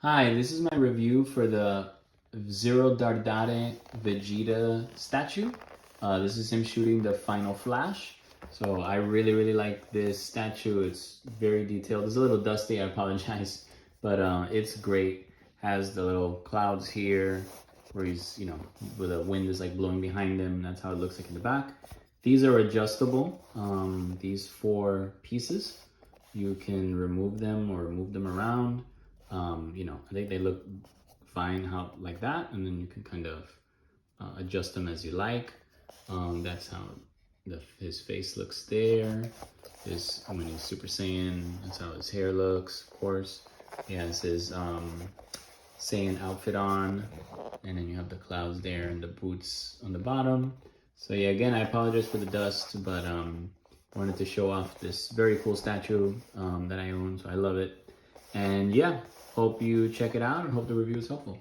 Hi, this is my review for the Zero Dardare Vegeta statue. This is him shooting the final flash. So I really like this statue. It's very detailed. It's a little dusty, I apologize, but it's great. Has the little clouds here where he's, where the wind is like blowing behind him. That's how it looks like in the back. These are adjustable, these four pieces. You can remove them or move them around. I think they look fine how like that, and then you can kind of adjust them as you like. That's how his face looks there. When he's Super Saiyan, that's how his hair looks, of course. He has his Saiyan outfit on, and then you have the clouds there and the boots on the bottom. So yeah, again, I apologize for the dust, but wanted to show off this very cool statue that I own, so I love it. And yeah, hope you check it out and hope the review is helpful.